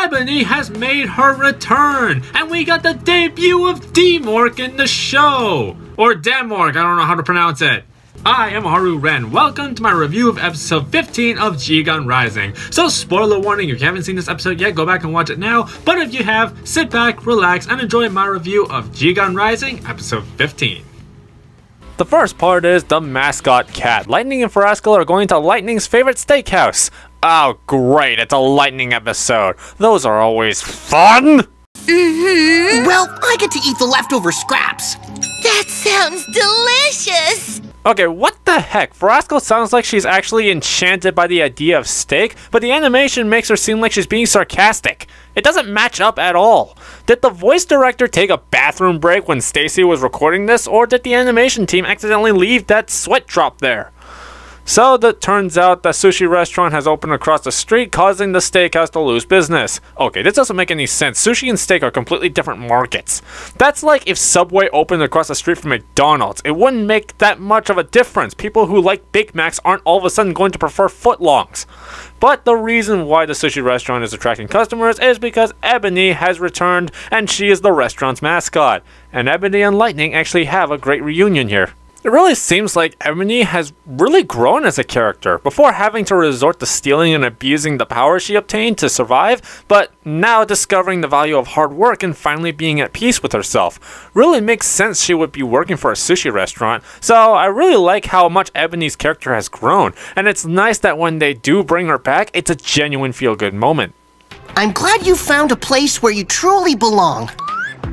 Ebony has made her return, and we got the debut of D-Mork in the show! Or Demork, I don't know how to pronounce it. I am Haru Ren. Welcome to my review of episode 15 of Geogan Rising. So spoiler warning, if you haven't seen this episode yet, go back and watch it now. But if you have, sit back, relax, and enjoy my review of Geogan Rising episode 15. The first part is the Mascot Cat. Lightning and Farascal are going to Lightning's favorite steakhouse. Oh great, it's a Lightning episode. Those are always fun! Well, I get to eat the leftover scraps. That sounds delicious! Okay, what the heck? Farascal sounds like she's actually enchanted by the idea of steak, but the animation makes her seem like she's being sarcastic. It doesn't match up at all. Did the voice director take a bathroom break when Stacy was recording this, or did the animation team accidentally leave that sweat drop there? So that turns out the sushi restaurant has opened across the street, causing the steakhouse to lose business. Okay, this doesn't make any sense. Sushi and steak are completely different markets. That's like if Subway opened across the street from McDonald's. It wouldn't make that much of a difference. People who like Big Macs aren't all of a sudden going to prefer footlongs. But the reason why the sushi restaurant is attracting customers is because Ebony has returned and she is the restaurant's mascot. And Ebony and Lightning actually have a great reunion here. It really seems like Ebony has really grown as a character, before having to resort to stealing and abusing the power she obtained to survive, but now discovering the value of hard work and finally being at peace with herself. Really makes sense she would be working for a sushi restaurant, so I really like how much Ebony's character has grown, and it's nice that when they do bring her back, it's a genuine feel-good moment. I'm glad you found a place where you truly belong.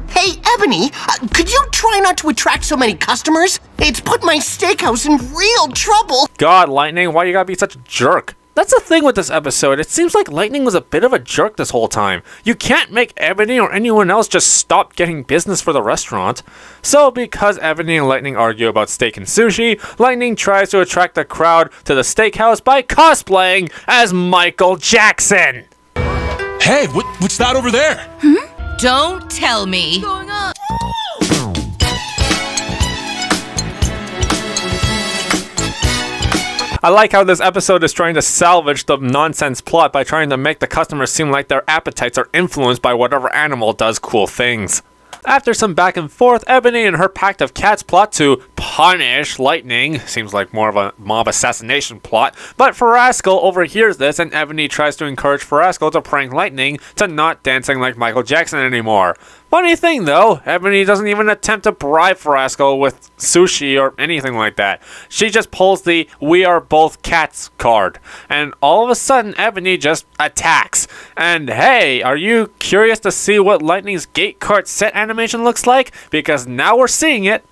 Hey, Ebony, could you try not to attract so many customers? It's put my steakhouse in real trouble. God, Lightning, why you gotta be such a jerk? That's the thing with this episode. It seems like Lightning was a bit of a jerk this whole time. You can't make Ebony or anyone else just stop getting business for the restaurant. So because Ebony and Lightning argue about steak and sushi, Lightning tries to attract the crowd to the steakhouse by cosplaying as Michael Jackson. Hey, what's that over there? Don't tell me. What's going on? I like how this episode is trying to salvage the nonsense plot by trying to make the customers seem like their appetites are influenced by whatever animal does cool things. After some back and forth, Ebony and her pact of cats plot to punish Lightning. Seems like more of a mob assassination plot. But Farascal overhears this and Ebony tries to encourage Farascal to prank Lightning to not dancing like Michael Jackson anymore. Funny thing though, Ebony doesn't even attempt to bribe Farascal with sushi or anything like that. She just pulls the "we are both cats" card. And all of a sudden, Ebony just attacks. And hey, are you curious to see what Lightning's gate cart set animation looks like? Because now we're seeing it.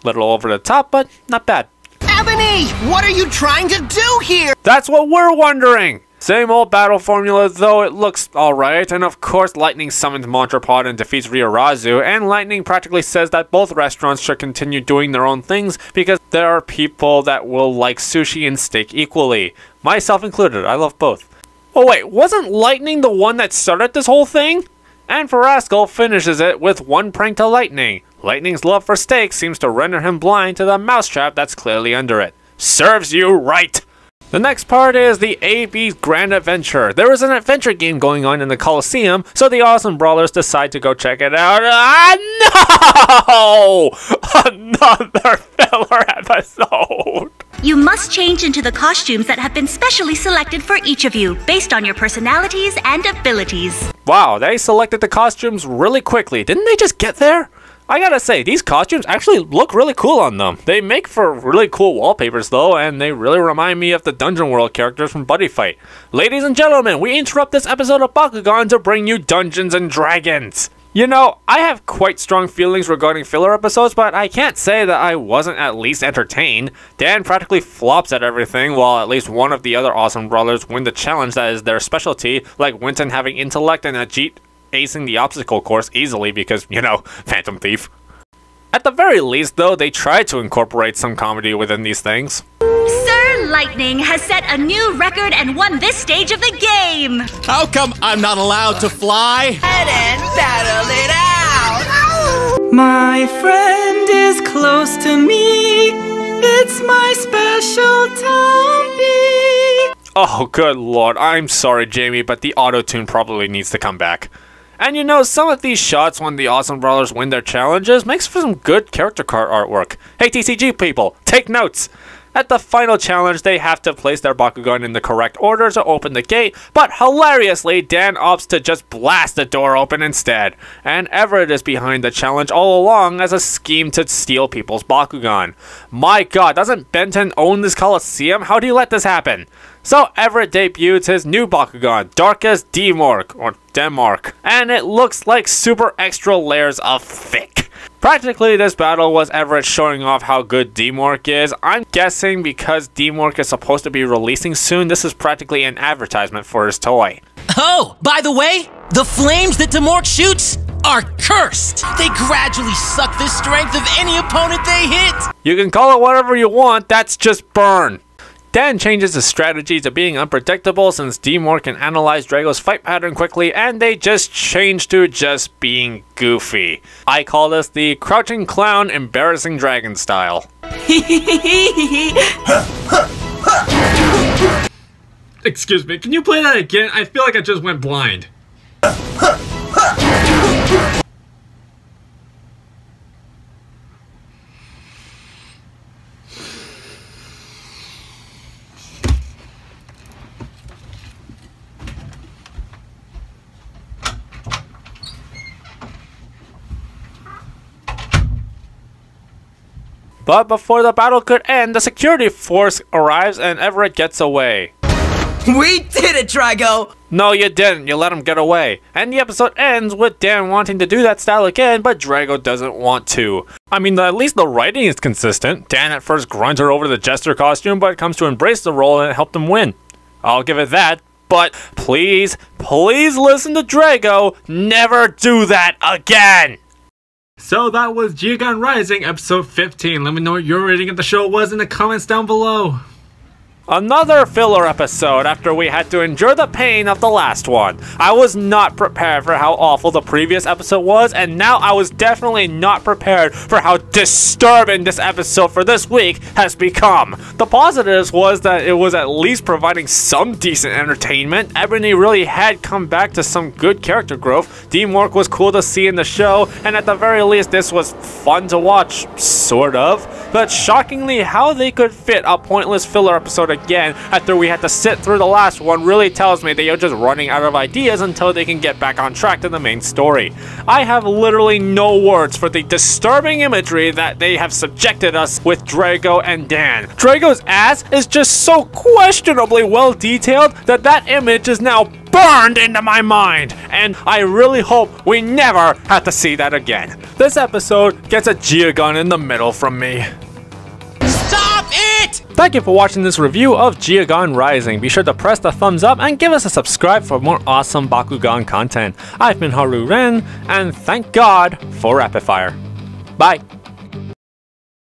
Little over the top, but not bad. Ebony, what are you trying to do here? That's what we're wondering! Same old battle formula, though it looks alright, and of course Lightning summons Montrapod and defeats Ryurazu, and Lightning practically says that both restaurants should continue doing their own things because there are people that will like sushi and steak equally. Myself included, I love both. Oh wait, wasn't Lightning the one that started this whole thing? And Farascal finishes it with one prank to Lightning. Lightning's love for steak seems to render him blind to the mousetrap that's clearly under it. Serves you right! The next part is the AB's Grand Adventure. There is an adventure game going on in the Coliseum, so the awesome brawlers decide to go check it out. Ah, no! Another filler episode! You must change into the costumes that have been specially selected for each of you, based on your personalities and abilities. Wow, they selected the costumes really quickly. Didn't they just get there? I gotta say, these costumes actually look really cool on them. They make for really cool wallpapers though, and they really remind me of the Dungeon World characters from Buddy Fight. Ladies and gentlemen, we interrupt this episode of Bakugan to bring you Dungeons and Dragons. You know, I have quite strong feelings regarding filler episodes, but I can't say that I wasn't at least entertained. Dan practically flops at everything, while at least one of the other awesome brawlers win the challenge that is their specialty, like Winton having intellect and Ajit acing the obstacle course easily because, you know, Phantom Thief. At the very least, though, they tried to incorporate some comedy within these things. Sir Lightning has set a new record and won this stage of the game! How come I'm not allowed to fly? Head and battle it out! My friend is close to me. It's my special Tommy. Oh, good lord, I'm sorry, Jamie, but the auto-tune probably needs to come back. And you know, some of these shots when the Awesome Brawlers win their challenges makes for some good character card artwork. Hey TCG people, take notes! At the final challenge, they have to place their Bakugan in the correct order to open the gate, but hilariously, Dan opts to just blast the door open instead. And Everett is behind the challenge all along as a scheme to steal people's Bakugan. My god, doesn't Benton own this Coliseum? How do you let this happen? So Everett debuts his new Bakugan, Darkest Demork, or Demark, and it looks like super extra layers of thick. Practically, this battle was Everett showing off how good Demork is. I'm guessing because Demork is supposed to be releasing soon, this is practically an advertisement for his toy. Oh, by the way, the flames that Demork shoots are cursed. They gradually suck the strength of any opponent they hit. You can call it whatever you want, that's just burn. Dan changes his strategy to being unpredictable since Demork can analyze Drago's fight pattern quickly, and they just change to just being goofy. I call this the Crouching Clown Embarrassing Dragon style. Excuse me, can you play that again? I feel like I just went blind. But before the battle could end, the security force arrives and Everett gets away. We did it, Drago! No, you didn't. You let him get away. And the episode ends with Dan wanting to do that style again, but Drago doesn't want to. I mean, at least the writing is consistent. Dan at first grunted over the jester costume, but comes to embrace the role and it helped him win. I'll give it that. But please, please listen to Drago. Never do that again! So that was Geogan Rising episode 15. Let me know what your rating of the show was in the comments down below. Another filler episode after we had to endure the pain of the last one. I was not prepared for how awful the previous episode was, and now I was definitely not prepared for how disturbing this episode for this week has become. The positives was that it was at least providing some decent entertainment. Ebony really had come back to some good character growth. Demork was cool to see in the show, and at the very least this was fun to watch, sort of. But shockingly, how they could fit a pointless filler episode again after we had to sit through the last one really tells me they are just running out of ideas until they can get back on track to the main story. I have literally no words for the disturbing imagery that they have subjected us with Drago and Dan. Drago's ass is just so questionably well detailed that that image is now burned into my mind, and I really hope we never have to see that again. This episode gets a Geogun in the middle from me. Stop it! Thank you for watching this review of Geogan Rising. Be sure to press the thumbs up and give us a subscribe for more awesome Bakugan content. I've been Haru Ren, and thank God for Rapid Fire. Bye!